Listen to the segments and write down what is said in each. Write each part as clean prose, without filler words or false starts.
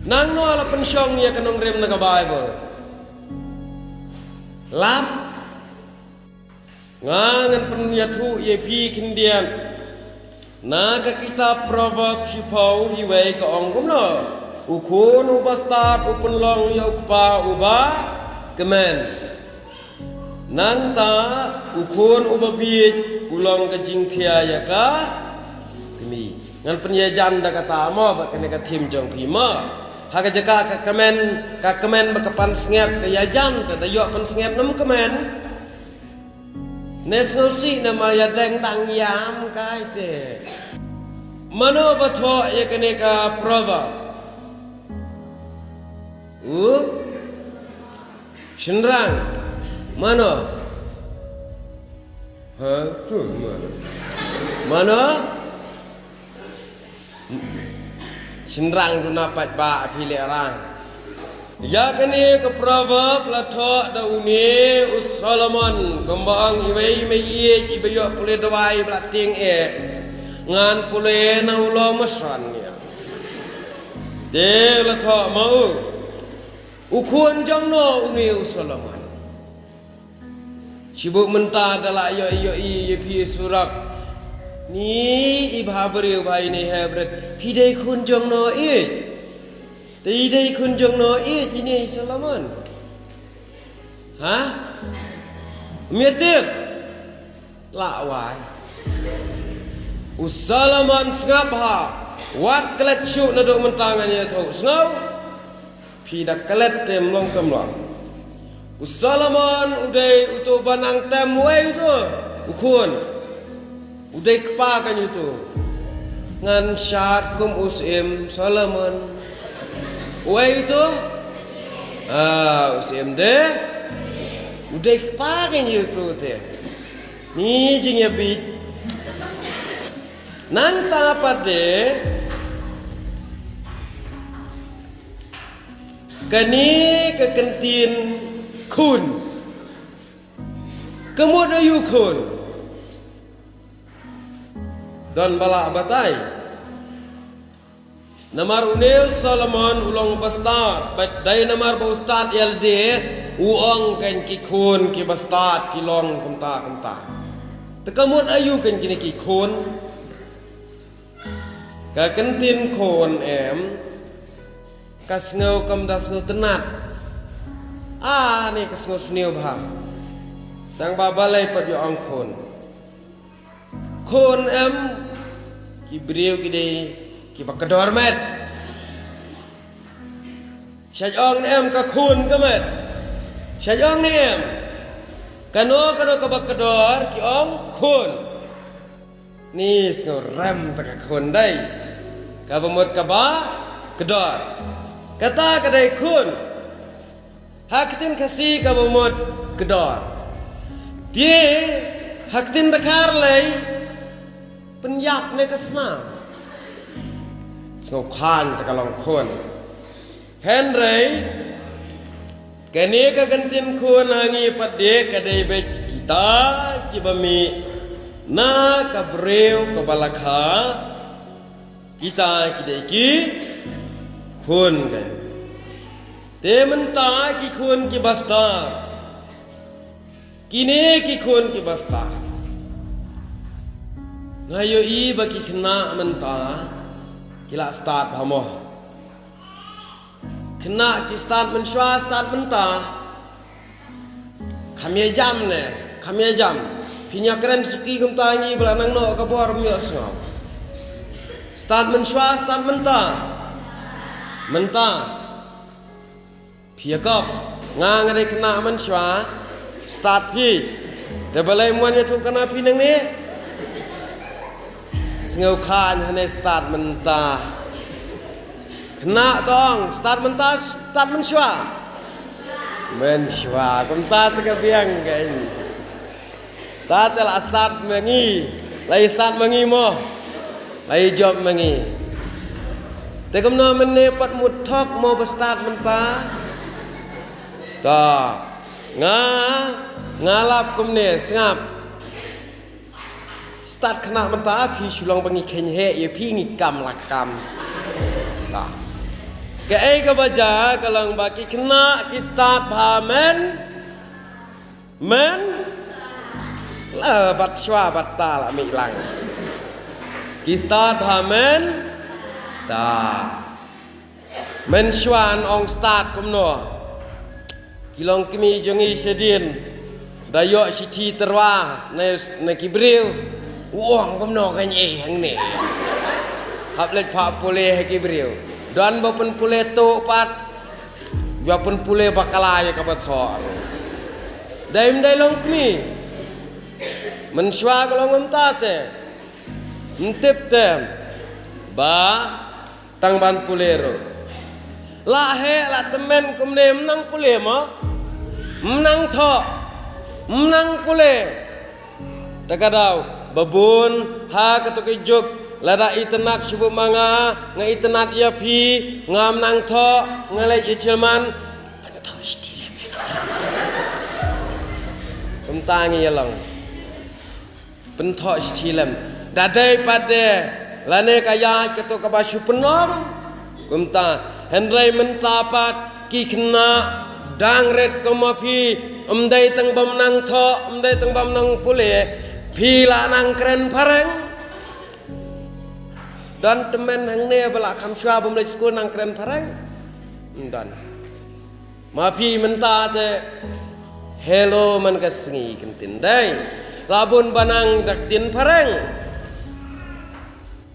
nang no la pensyong ya kanong rem na Bible lap ngangan penyatu ye pi kindian na ka kitab proverb sipau hiwei ka ongkum no ukun ubastat upun long ya ukpa uba kemen nang ta ukun ubabit ulang ka jingkia ya ka kemi ngan penyajan da kata mo ba kene ka tim jong pima haka jaka ka kemen bakapan sengep ka yajan ta dayo pan sengep nam kemen nes ngosi na malya deng dang yam kai te mano batho ye kene ka prova shinrang mano ha tu mano Shinrang tu napat ba pilih orang. Ya kini ke proverb lathok da uni Solomon kembang iwei mei ibayo pule dawai blating ngan pule na ulo masan ya. De lathok mau ukun jangno uni Solomon. Sibuk mentah dala yo pi surak ni ibhabri ubai ni hebret hidai kunjung no hidai kunjung no ini Solomon ha mietip lawai Solomon ngap ha wat kelet syuk na dok mentangannya tau ngau pidak kelet tem long Solomon udai utu banang tem wei tu ukun udai kepakan itu ngan syat kum usim Solomon wei itu usim de udai kepakan itu te ni jingnya bit nang tapat de kani kekentin kun kemud ayu kun dan balak batai namar unil Solomon ulong bastad dai namar bastad yalde uang kan ki khun ki bastad ki long kumta tekamut ayu kan kini ki khun ka kentin khun kasngau kam dasngau tenat ni kasngau suniu bha tang babalai pat yo ang khun ki beriu ki ki bakador met syajong ka khun ka met syajong ni kano ka bakador ki ong khun ni snor ram ta ka khun dai ka bamut ka ba kedor kata kadai khun haktin kasi ka bamut kedor tie haktin dakar lai penyap ne kesna ngau khan ta kalong khun Henry kene ka gantin khun hangi pade kadai be kita kibami na kabreu kabalakha kita kidai ki khun ka te menta ki khun ki basta kine ki khun ki basta ngayo i bagi kena menta kila start hamo kena ki start menshwa start menta kami jam pinya keren suki kumta ngi belanang no kabor myo sngo start menshwa start menta piakop ngang ada kena menshwa start pi te balai muan tu kena pi nang ni ngau khan hane start menta kena tong start menta start menshwa kumta tega biang kan ta tel start mengi lai start mengi mo lai job mengi te kamno menne pat muthok mo start menta ta ngalap kumne ngap start kena menta pi shulong bangi khenhe ye pi ngi kam lakam ta Cái cái bây giờ cái lần bà cái khna cái start bà men là bắt xóa bắt ta là mỹ lăng cái start bà men ta men xóa ông start cũng nó cái lòng cái mi jongi sedin dayo si thi terwa ne kibril uang cũng nó cái nhẹ hàng nè hấp lên phá pole hay kibril dan bapun pule tu pat bapun pule bakalaya ka bathor daim dai long kmi men shwa ka long umta te ntip te ba tang ban pulero la he la temen kumne menang pule ma menang tho menang pule takadau babun ha ka to ke jok lada internet subuh manga nga internet ya phi ngam nang tho ngalai ichman pantho stilem kumta ngi yalang pantho stilem dadai pade lane kaya keto ka basu penong kumta henrai mentapat ki khna dang ret komapi umdai tang bam nang tho umdai tang bam nang pule phi la nang kren pareng dan temen hang ne bala kham shwa bom lek school nang kren parang dan ma phi menta te hello man ka sngi kentin dai labun banang dak tin parang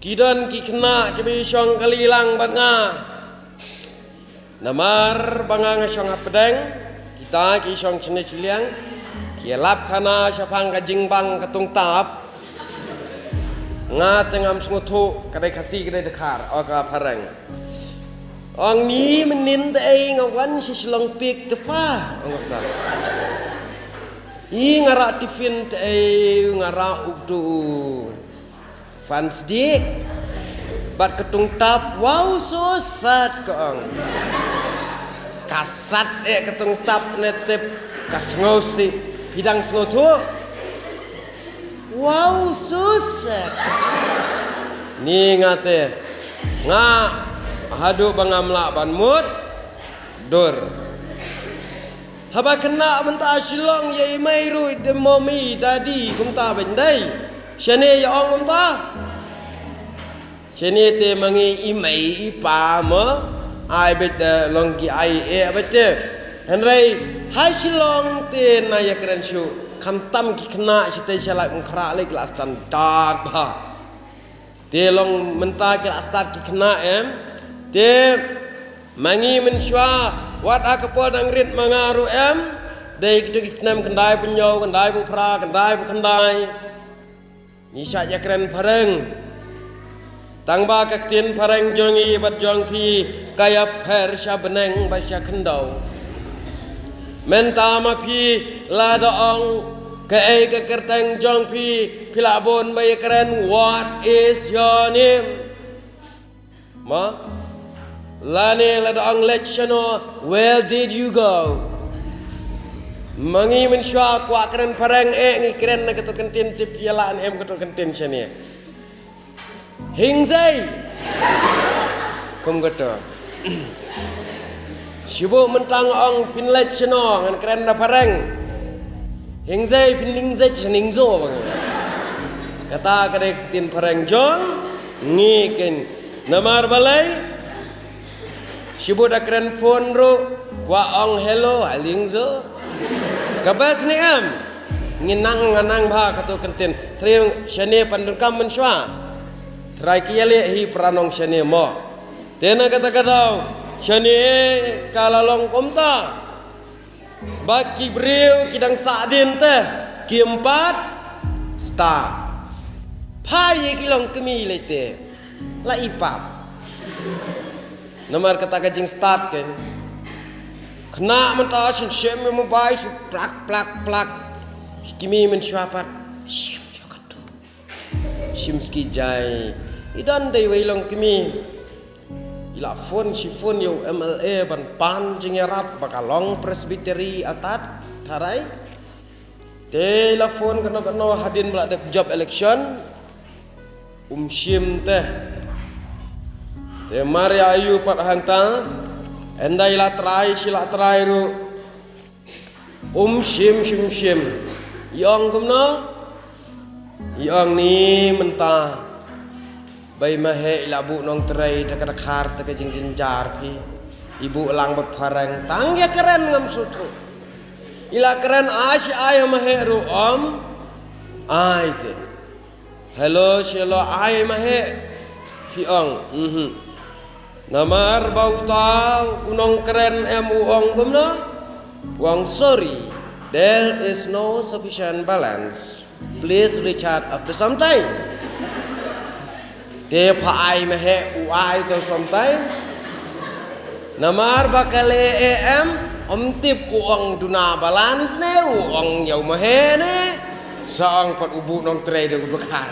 kidon ki khna ki bi shong kali lang bat nga namar bangang shong apdeng kita ki shong chne chiliang ki lap khana shapang ka jingbang katung tap nga tengam sunguthu kadai khasi kadai dekhar oka parang ong ni menin dei ngawan si slong pik tefa ong ta i ngara tifin dei ngara uktu fans dik bat ketung tap wow susat kong kasat ketung tap netep kasngosi bidang sunguthu wow susah ni ngate nga hadu bangamla ban mut dur haba kena menta silong ye mai ru de momi dadi kumta bendai shane ya ong kumta shane te mangi imai ipa ma ai bet long ki ai e bete henrai hai silong te na ya kren shuคำตั้มกิขณะสิเตชะลายมุขระเลยกลาสตันดาร์ดบ่าเตลองมันตากลาสตันกิขณะเตมังีมันชัววัดอากปอดังริดมังารุได้กิจกิสนามกันได้ปัญโยกันได้บุพรากันได้บุคันได้นิชายกรันพรังตังบากักตินพรังจงอีบัดจงพีกายเพรชาบนังบาชาขันดาวmenta ma phi la da ong ke ai ke kerteng jong phi philabon bay keren what is your name ma la ne la da ong lectioner where did you go mangi men shwa kwa keren parang ngi keren na keto kentin ti pialaan keto kentin chane hing zai kom keto Sibu mentang ong pinlet cheno ngan keren na pareng hingzai pinling zai chening zo bang kata kadek tin pareng jong ngiken namar balai sibu da keren phone ro wa ong hello aling zo kabas ni am nginang nganang bha kato kentin triung shane pandun kam menshwa trai kiale hi pranong shane mo tena kata kadau shani kalalong komta baki breu kidang sadin te kiempat start pai kilong kemi lete la ipap nomor kata kajing start kan kena menta sin shem mo bai su plak plak plak kimi men swapat shem jokatu shim ski jai idan dei wailong kemi ila phone si phone yo MLA ban pan jingerap bakalong presbytery atat tharai te la phone kano hadin bla job election shim te te mari ayu pat hanta endai la trai sila trai ru shim yong kumno yong ni mentah bai mahe labu nong trai dekat khar te ke jing jar pi ibu lang berparang tang ya keren ngam sutu ila keren ash ay mahe ru ai te hello shelo ai mahe pi ong namar bau tau unong keren uong kumno wang sorry there is no sufficient balance please recharge after some time te phai mahe uai to some time namar bakale tip uang duna balance ne uang yau mahe ne saang pat ubu nong tray de bekar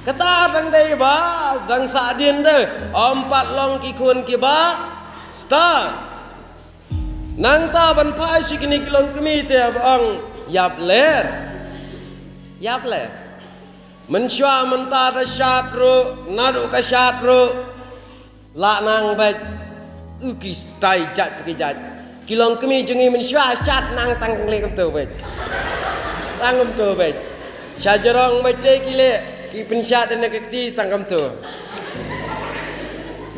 kata dang dai ba dang sa din de pat long ki kun ki ba start nang ta ban pa shi kini kilong kemi te bang yap ler men shwa men ta da shat ro nadu ka shat ro la nang ba ki stai jat ki jat kilong kemi jengi men shwa shat nang tang le kom tu ba tang kom tu ba sha jarong ba te ki le ki pen shat ne ka ti tang kom tu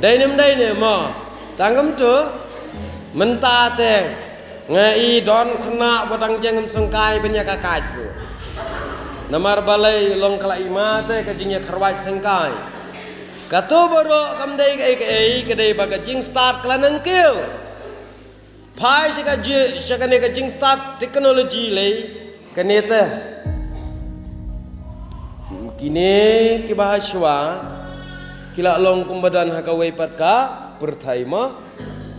dai ne mo tang kom tu menta te ngai don khna badang jengem sengkai benya kakaj bu namar balai long kala ima te ka jingya kharwaj sengkai kato boro kam dai ke dai baga jing start kala nang keu phai shika ne ka jing start technology le kane te kini ki bahaswa kila long kumbadan hakawai pat ka perthai ma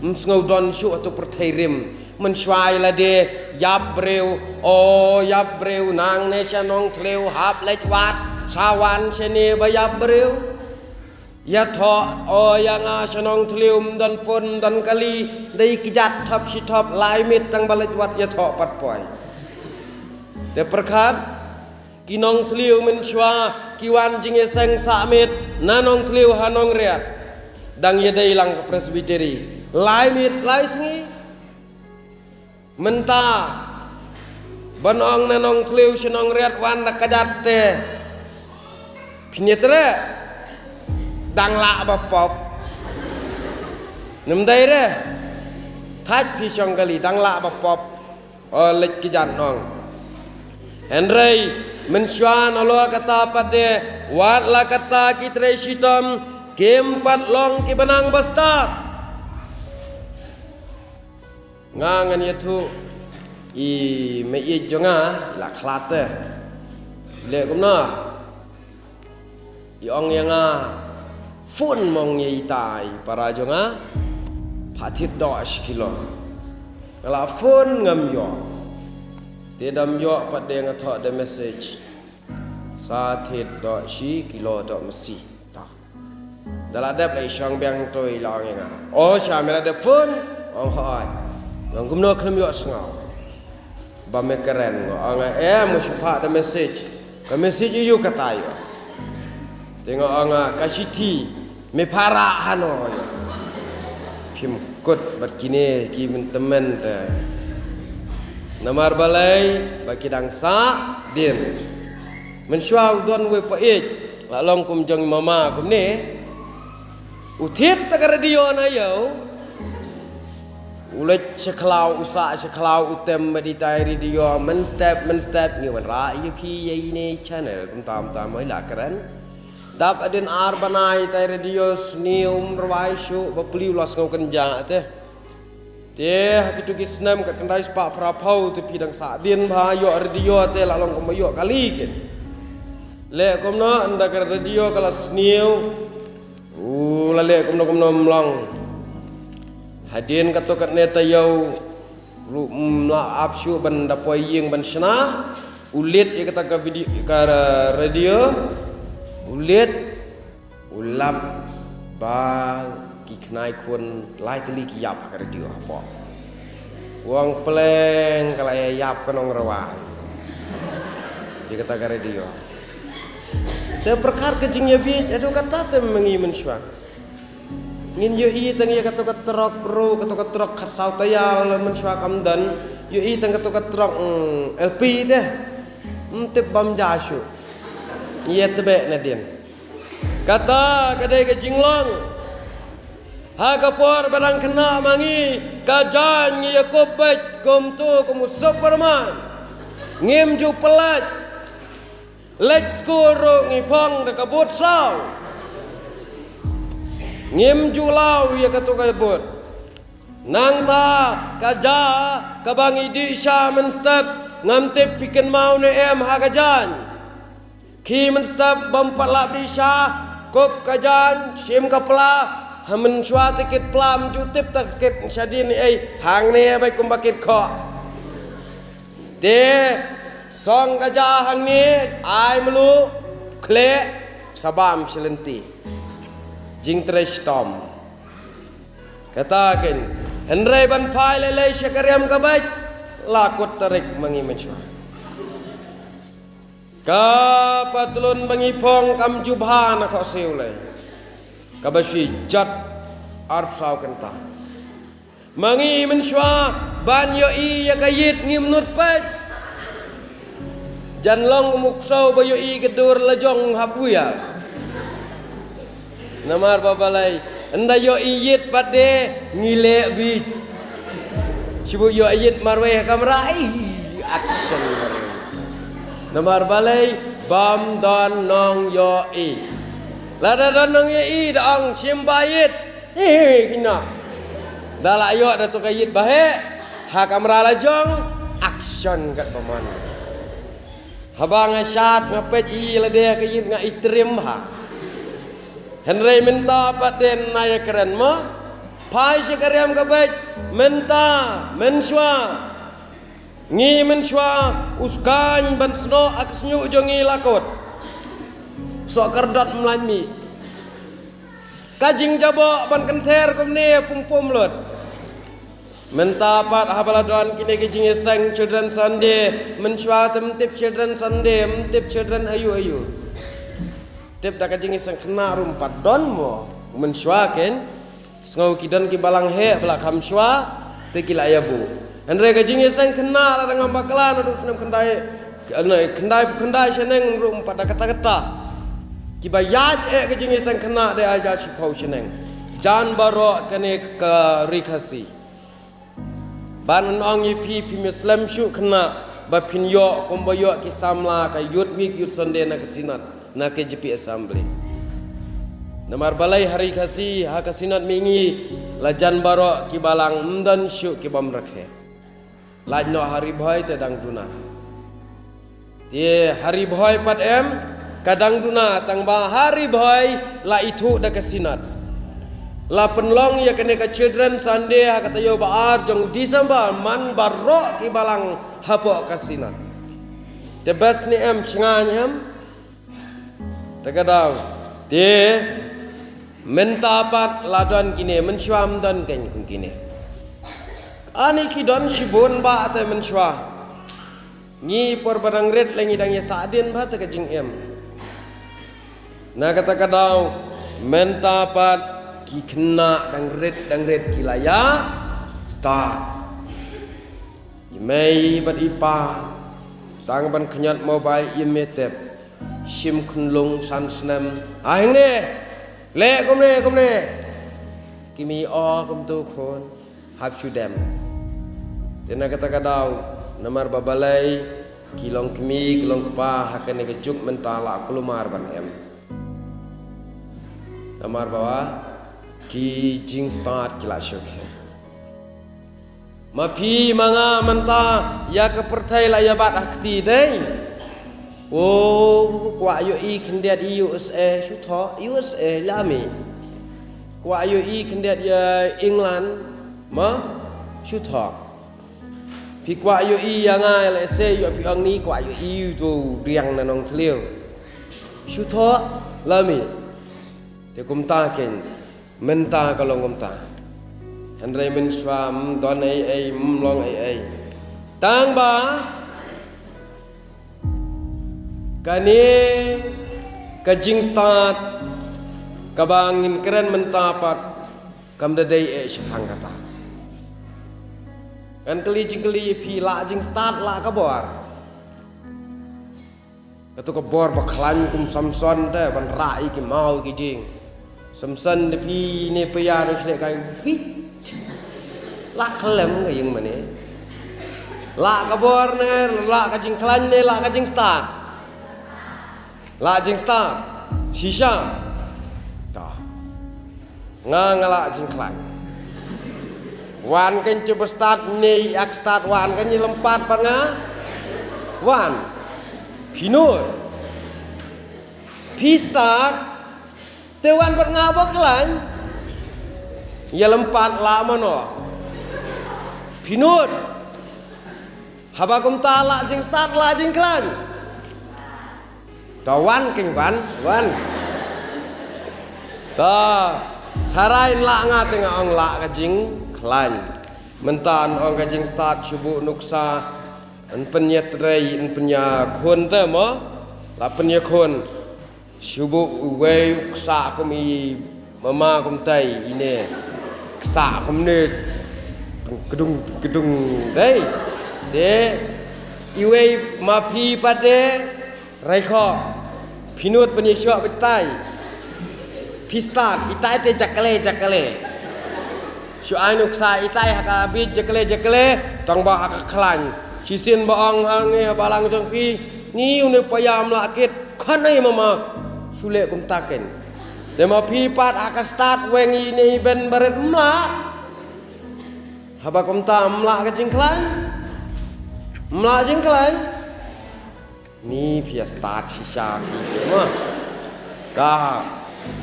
msngau don shu atau perthai rim menshwai la de yap breu nang ne chanong thleu hap lech wat sawan chene ba yap breu ya tho yanga chanong thleu dan fon dan kali dei kijat thap shi thap lai mit tang balech wat ya tho pat poi te perkhat kinong thleu menshwa kiwan jinge sang sa mit nanong thleu hanong riat dang ye dei lang presbytery lai mit lai singi menta banong nanong thleu shenong riat wan da kajat te pinetre dang la ba pop nem dai re thach pi chong kali dang la ba pop lek kijat nong henrei menshwan alo kata pade wat la kata kitre shitom kem pat long ki banang bastap ngangan yatu i me i jonga la khlate le kumna i ong yanga fun mong ye tai para jonga phathit dosh kilo kala fun ngam yo te dam yo pat de nga tho the message sa thit do shi kilo do masi ta dala dep lai shang bang toi long yanga o sha me la de fun ong hoi yang kumno khnam yo sngau ba me keren ngo anga mo shpa the message ka message yu katai tengo anga kasiti me para hano kim kot bat kine ki men temen te namar balai ba kidang sa din men shwa don we pa la long kum jong mama kum ne uthit ta radio na yo ulet seklau usa seklau utem meditai radio men step ni wan ra yup ye ni channel kum tam mai la keren dap adin ar banai tai radio snium rawai shu bapli los ngau kenja te hakitu kisnam ka kendai spa prapau tu pidang sa din bha yo radio te la long kum yo kali kin le kum no anda ka radio kala sniu la le kum no mlong hadin katokat neta yau la apshu ban dapoi ying ban shna ulit ye kata ka video ka radio ulit ulap ba ki knai kun lai teli ki yap ka radio apa wang pleng kala yap kanong rawai ye kata ka radio te perkar ke jing ye bi ado kata te mengi menshwa ngin yu i tang ya katu katrok pro katu katrok khat sau tayal men shwa kam dan yu i tang katu katrok LP teh tip bam jashu ye tebe nadien kata kadai ke jinglong ha kapor barang kena mangi kajan ya kopet kom tu kom superman ngim ju pelat let's school ro ngi phong de kabut sau ngim ju lau ya katu kabut nang ta kaja kabangi di sha men step ngam tip piken mau ne em ha kajan khi men step bam palap di sha kop kajan sim kapla hamen shwa tikit plam ju tip takit syadin ai hang ne bai kum bakit kho de song kaja hang ni ai melu kle sabam silenti jing trestom katakan henrei ban phai le syakariam ka bai lakut tarik mangi menshwa ka patlun mangi phong kam jubha na kho siu le ka bashi jat arp sau kenta mangi menshwa ban yo i ya kayit ngim nut pet jan long muk sau ba yo i kedur lejong habuya namar babalai anda yo i yit pade ngile bi sibu yo ayit marwe kamrai action namar balai bam don nong yo i lada don nong yo i dong simbayit kina dala yo da to kayit bahe ha kamra lajong action kat paman habang syat ngapet i lade kayit nga itrim ha henrei minta paden naya keren ma pai syakariam kabait menta menshwa ngi menshwa uskan ban sno aksnyu jongi lakot so kerdot mlami kajing jabo ban kenter kumne pum lot menta pat habaladon kini kajing sang children sunday menshwa temtip children sunday temtip children ayu tip dak kajing sang kena rumpat don mo menshwa ken Sengau kidan ki balang he belak ham shwa te ki la yabu andre ka jing sang kena la dengan baklan adu senam kendai kendai seneng rum pada kata-kata ki bayat ka jing sang kena de ajar si pau seneng jan baro kene ka rikasi ban ong yi pi muslim shu kena ba pin yo kombo yo ki samla ka yut week yut sunday na kasinat na ke GP assembly namar balai hari kasi ha kasinat mingi lajan baro ki balang mdan syu ki bam rakhe lajno hari bhai te dang duna tie hari bhai pat em kadang duna tang ba hari bhai la itu da kasinat la penlong ya kene ka children sunday ha kata yo baar jong December man baro ki balang hapo kasinat te bas ni em chnganyam te kadang tie mentapat ladon kini mensyam don ken kun kini ani ki don shibon ba ate mensywa ngi por barang red lengi dang ya sadin ba te kajing em na kata kadau mentapat ki kena dang red kilaya start imei bat ipa tang ban khanyat mobile imetep sim khunlung san snam ahing ne le kom ne kimi o kom tu khon hab shudem tena kata kadau namar babalai kilong kimi kilong pa hakane ke juk mentala kelumar ban em namar bawa ki jing start kila syuk mapi manga menta ya ke pertai la ya bat akti dai oh kwa yo i kendiat i USA shu tho USA lami kwa yo i kendiat ya England ma shu tho pi kwa yo i yang ai la se yo pi ang ni kwa yo i tu riang na nong thleu shu tho lami te kum ta ken menta kalong kum ta handrai men swam don ai mlong ai tang ba kani kajing start kabangin keren mentapat kam da dai shapang kata kan keli jing keli pi la jing start la ka bor katu ka bor ba khlan kum samson te ban rai ki mau ki jing samson de pi ne pa ya de se kai fit la khlem ga yang mane la ka bor ne la ka jing khlan ne la ka jing start la jing start shisha ta ngala jing khlan wan kan coba start ni ak start wan kan ni lempat par nga wan pinut pi start te wan par nga ba khlan ya lempat la mano pinut haba kum ta la jing start la jing khlan ta wan king wan ta tharain la nga tengah ong la ka jing khlan mentan ong ka jing start shubu nuksa an penya trai an penya khon te mo la penya khon shubu we uksa kum i mama kum tai ine ksa kum ne gedung dei de iwe ma pi pade rai kho pinut penya syok betai pistan itai te jakale syu ainuk sa itai haka bit jakale tong ba haka khlan sisin baong hange balang jong pi ni une payam lakit khanai mama sule kum taken te ma pi pat haka start wengi ni ben baret mla haba kum ta mla ka jing khlan mla jing khlan ni pia start shisha ma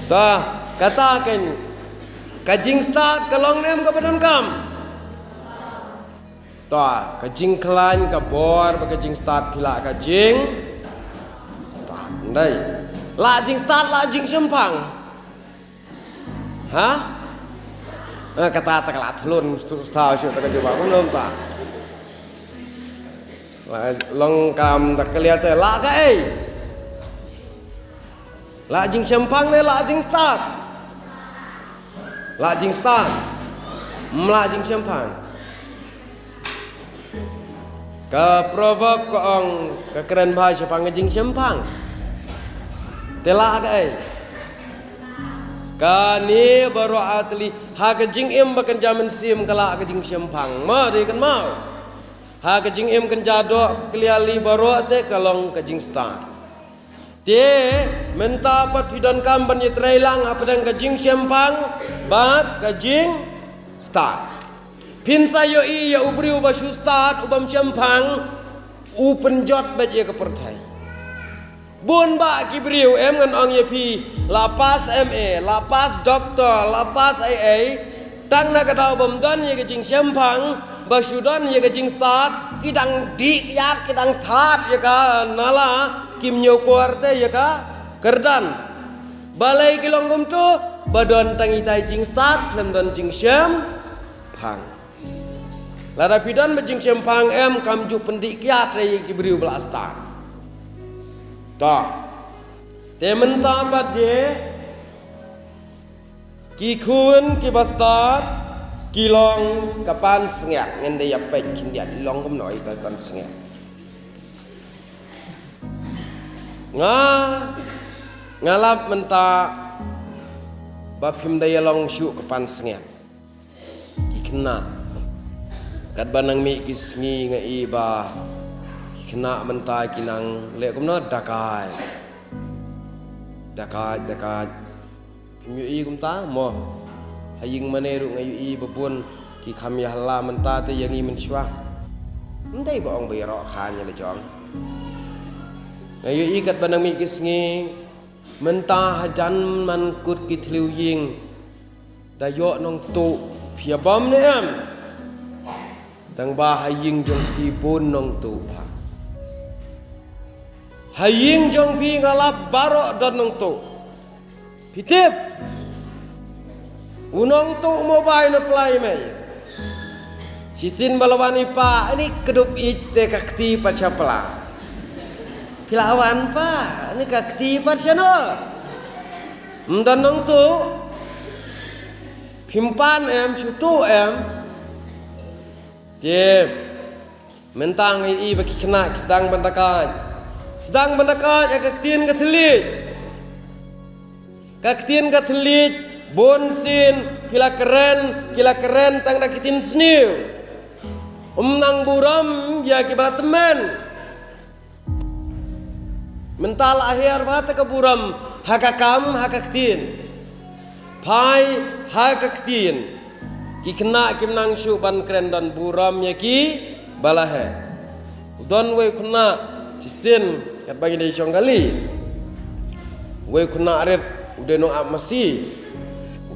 ta katakan kajing start kalong nem ka badan kam ta kajing klan ka bor ba kajing start pila kajing start ndai la jing start la jing sempang ha kata ta kala thlun thaw syu ta ka jwa ko nom ta long kam ta klia te la ka ei la jing sempang le la jing start mla jing sempang ka proverb ko ong ka keren bhai sempang jing sempang tela ka ai ka ni baru atli ha ka jing im bakan jaman sim kala ka jing sempang ma de kan mau ha ka jing im kan jado kliali baru te kalong ka jing start Dia minta pat pidan kam ban yetrai lang apa dan kajing sempang bat kajing start. Pin sayo i ya ubri uba shu start ubam sempang u penjot bat ye kepertai. Bun ba kibriu em ngan ong ye pi lapas MA, lapas doktor, lapas AA tang na katau bam don ye kajing sempang ba shu don ye kajing start kidang di yat kidang that ye ka nala kim nyo kuarte ya ka kerdan balai kilong kum tu badon tangi tai jing start lem don jing syam pang lada pidan be jing syam pang em kam ju pendik kiat re ki briu bela start ta te menta bad de ki kun ki bastart kilong kapan sengak ngen de ya pe kin dia long kum noi ka kan sengak ngalap menta bapim daya long syuk kepan sengit kena kat banang mi kisngi ngai ba kena menta kinang le kumno dakai pimyu kum ta mo haying maneru ngai bebun ki kami hala menta te yangi menswa ndai ba ong bayro khanya le jong ngayu ikat banang mi kisngi menta hajan man kut ki thliu ying dayo nong tu phia bom ne am tang ba haying jong pi bun nong tu pha haying jong pi ngalap baro don nong tu pitip unong tu mobile na play mai sisin balawani pa ini kedup ite kakti pachapla Pilawan pa, ini kakti parsano. Mdanong tu Himpan syutu Dia mentang i bagi kena sedang mendekat. Sedang mendekat ya kektien ketelit. Kektien ketelit bonsin kila keren tang dakitin sniu. Nang buram ya kibat teman. Mental akhir bata ke buram hakakam hakaktin. Pai hakaktin. Ki kena kim nang syu ban keren dan buram ya ki balahe. Don we kena cisin kat bagi dari syong kali. We kena arit udah no ap mesi.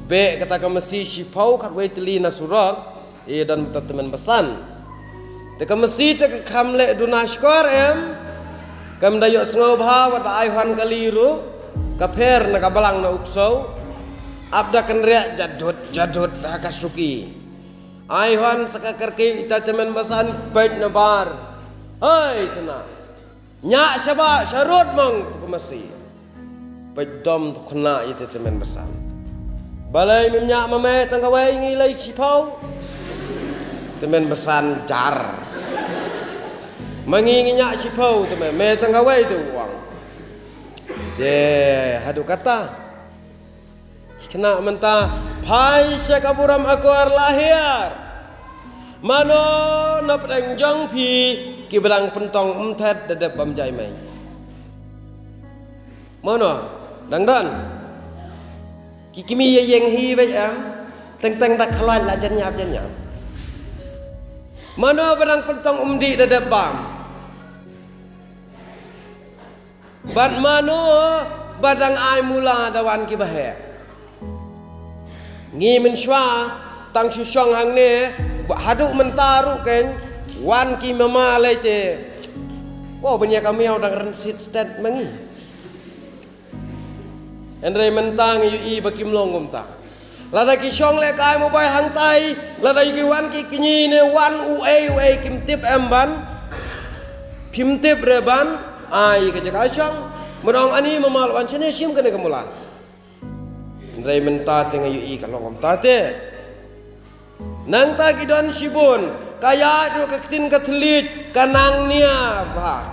Be kata ke mesi sipau kat we teli nasurak dan teman pesan. Teka mesi teka kamle dunashkor kam dayok sengau bha wa aihan kaliru kaper na kabalang na uksau. Abda kenriak jadut hakasuki. Aihan sakakerki ita teman basan bait nabar. Hai kena. Nyak syaba syarut mang tu kemasi. Bait dom tu kena ita teman basan. Balai minyak mame tangkawai ngilai cipau. Teman basan jar. Mangi nyak cipau teman me tangkawai tu uang. Je hadu kata. Kena mentah pai syakaburam akuar lahir mano nap dang jong pi ki belang pentong tet dedep bamjai mai mano dang dan ki kimi yeng hi bai teng dak khalan la jan nyap mano belang pentong di dedep bam bad mano badang ai mula dawan ki bahe ngi men shwa tang shu shong hang ne haduk mentaru ken wan ki mama le te wo benya kami dang rensit stat mangi andre mentang yu i bakim longom ta lada ki shong le kai mo bai hang tai lada yu wan ki kinyi ne wan u e kim tip ban kim tip reban ai ke jaka shong menong ani mamal wan chene sim kene kemula Rai mentah tengah yui kalau ngom tate. Nang ta gidon sibun kaya do ketin ketelit kanang nia bah.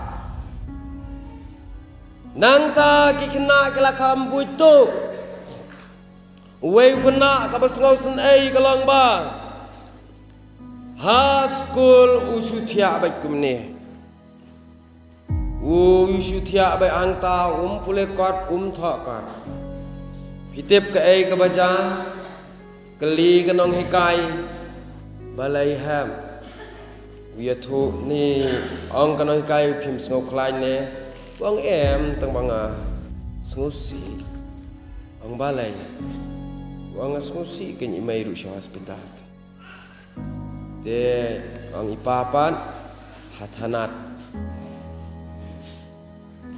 Nang ta kikena kelakam buito. Wei kena kabas ngau sen ai kalong ba. Ha school usutia baik kumne. Usutia baik angta pule kot thakot. Hitip ke ai ke baca keli ke nong hikai balai ham wiya thu ni ong ke nong hikai phim sngau khlai ne bang tang banga sngausi ong balai wang sngausi ke ni mai ru sha hospital te ong ipapan hathanat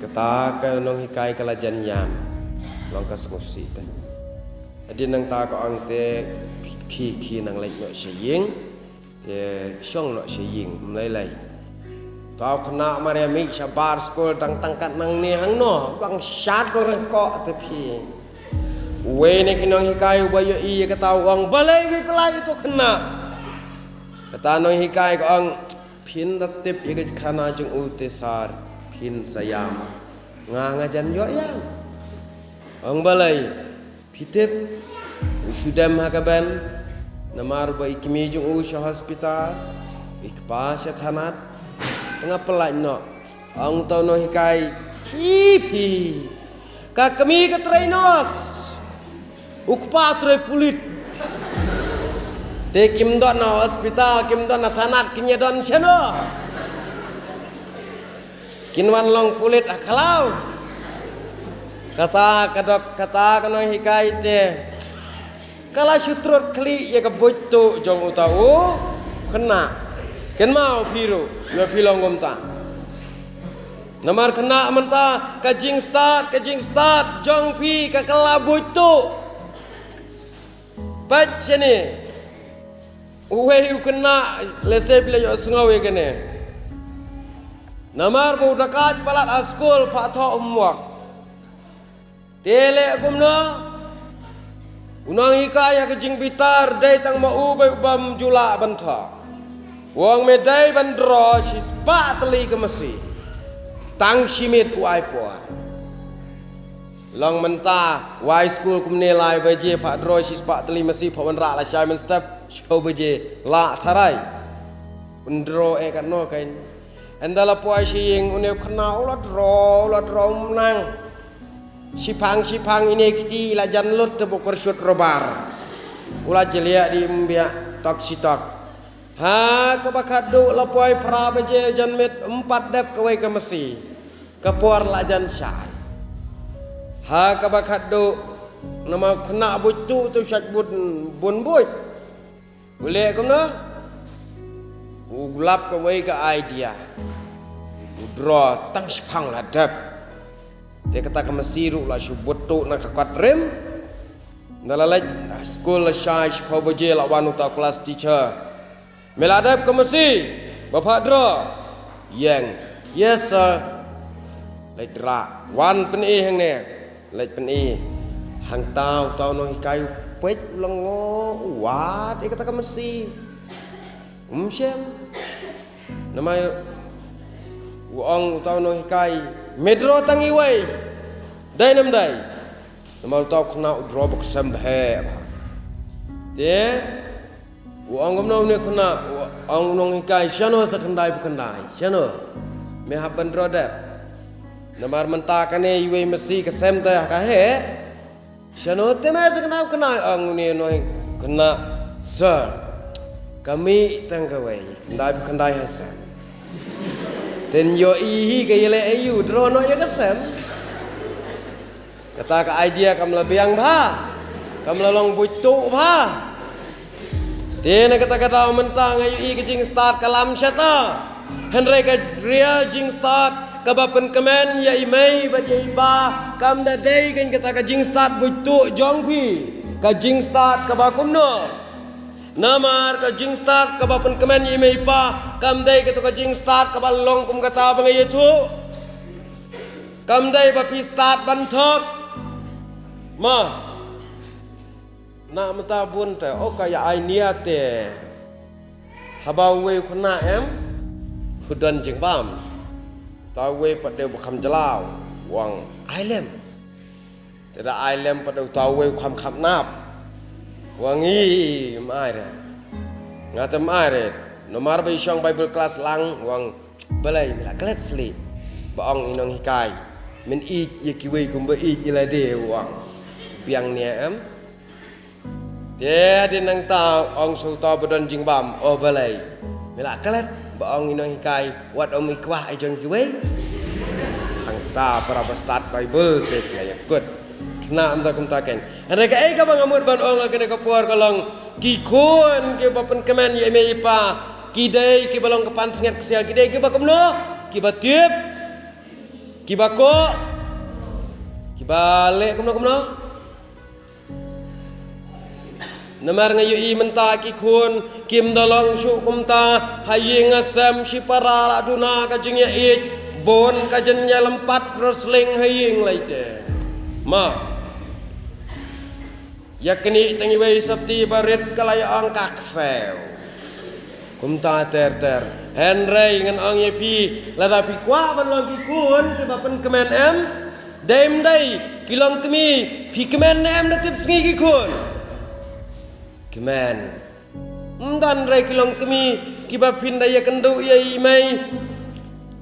kata ke nong hikai kalajan yam langkah sengsi teh. Adi nang ta ko ang te khi nang lai no shiying te shong no shiying lai. Tao khna mare mi shabar school tang kat nang ni hang no bang shat ko rang ko te phi. We ne kinong hikai ba yo i ka tao ang balai wi pelai itu khna. Kata no hikai ko ang phin da tip ye khana jung u te sar phin sayam ngajan yo yang ang balai pitip usudam hakaban namar ba ikimi jung usha hospital ikpa syathanat tengah pelai no ang tau no hikai chipi ka kami ke trainos ukpa tre pulit te kim don no hospital kim don na thanat kinya don chano kinwan long pulit akhalau kata kano hikai te kala sutrot kli ya ke boito jong utau kena ken mau piru yo pilong gomta namar kena menta kajing start jong pi ka kala boito pat sini uwe kena lese pile yo sengawe kene namar bu dekat palat askul pak tho umwak Tele kumno Unang hikaya ke jing bitar day tang mau bam jula banta. Wang medai bandro si spa teli ke mesi. Tang simit wai puan. Long mentah wai school kum nilai baje pak dro si spa teli mesi pak wanra la syai men step shau baje la tharai. Undro kan no kain. Andala puai sing une kena ulat dro menang. Sipang ini kiti la jan lut te bokor syut robar. Ula jelia di mbia tok sitok. Ha kebakadu lapuai pra baje jan met 4 dep kawai ke mesi. Kepuar la jan syai. Ha kebakadu nama kena butu tu syak bun buit. Boleh kum no? Uglap kawai ke idea. Udro tang sipang la dep. Dia kata ke mesiru lah syubutu nak kuat rem. Dalalaj school la syai pau baje la wanu ta kelas teacher. Meladap ke mesi Bapak Dro. Yang yes sir. Lai dra wan pen hang ne. Lai pen hang tau no hikai pet lengo wat dia kata ke mesi. Syem. Nama uang tau no hikai medro tangi wai. Dai nam dai. Nama tau kena dro bak sembhe. Dia uang gomno ne kena ang nong hikai syano sakendai bekendai syano me haban rodep namar mentakane iwe mesi kesem teh ka he syano te me sakendai kena ang ne no kena sir kami tangkawai kendai bekendai hasan ten yo ihi ke yele ayu drono ya kesem kata ka idea kam lebiang ba kam lalong butu ba. Dia nak kata-kata mentang ayu ke jing start kalam syata. Henry ke real jing start kabapen kemen ya imei bat ya iba kam da day kan kata ke jing start butu jongpi. Ka jing start kabakumno. Namar ka jing start kabapen kemen ya imei pa kam day kata ka jing start kabalong kum kata bangai tu. Kam day bapi start bantok. Ma nak mata bun te oh kaya ai niat te habau we kena hudan jeng bam ta we pada bukan jelau wang ailem tidak ailem pada ta we kham kham nap wangi mai re ngata mai re nomar bai syong bible class lang wang balai la klet sli baong inong hikai min i ye kiwe kum ba i ila de wang biang nia dia di nang tau ong su tau bedon jing bam oh balai mila kalet ba ong inong hikai wat om ikwah ai jong kiwe hang ta para start bible te ya good kena am ta kum ta ken ada ka ai ka bang amut ban ong agene ka puar kalong ki kun ke bapen kemen ye me pa ki dai ki balong kepan singet kesial ki dai ki ba kumno ki ba tiep ki ba ko ki balik kumno namar ngayu i menta ki kun kim dalong syu kumta hayi ngasam si para la duna ka jing ya it bon ka jen ya lempat rosling haying laite ma yakni tangi wei sabti barit kalaya ang kaksel kumta ter henry ngan ang ye pi lada pi kwa ban long ki kun ke bapen kemen daim dai kilong kemi pi kemen natip sngi ki kun kemen dan rai kilong kemi kiba pinda ya kendu ya imai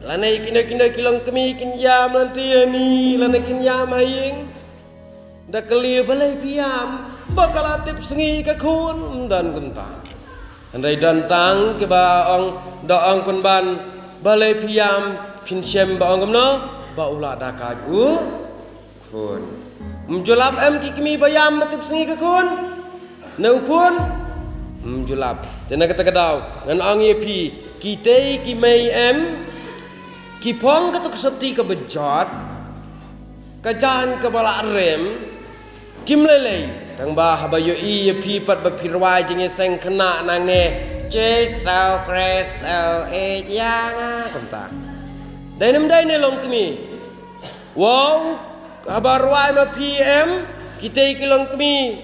lanai kina kilong kemi kin yam nanti ni lanai kin yam haying da keli balai piam bakal atip sengi ka kun dan gunta andai dantang kiba ong da ong penban balai piam pin syem ba ong gemno ba ula da kaju kun mjolap ki kemi bayam atip sengi ka kun nau kun julap tena kata kadau ngan ang ye pi kitei ki mai ki pong katuk septi ke bejot kajan ke bala rem kim lelei tang ba habayo i ye pi pat ba pirwai jing seng kena nang ne jesau kreso e yang konta dai nem dai ne long kemi wow kabar wai ma pm kitei ki long kemi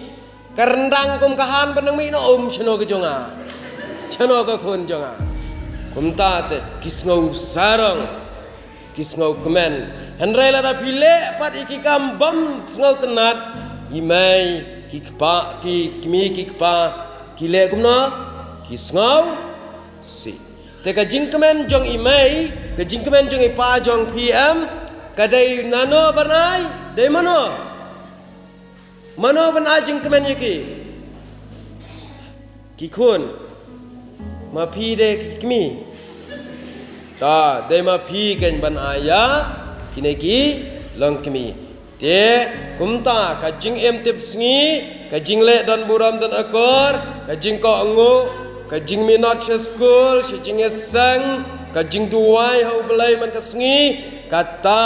Kerendang kum kahan penang mi no chano ke jonga. Chano ke kun jonga. Kum ta te kisngau sarang. Kisngau kemen. Henry la da pile pat iki kam bam ngau tenat. Imai kikpa kimi kikpa kile kum no kisngau si. Te ka jingkemen jong imai, ka jingkemen jong ipa jong PM, kadai nano banai, dai mano. Mano banai jingkemen yaki. Kikun, ma pi de kimi. Ta, dai ma pi kan banai ya, kineki long kimi. Te kumta ka jing em tip sngi, ka jing le dan buram dan akor, ka jing ko angu. Kajing minat sa school, si jing esang, kajing duway hau belay man kasngi, kata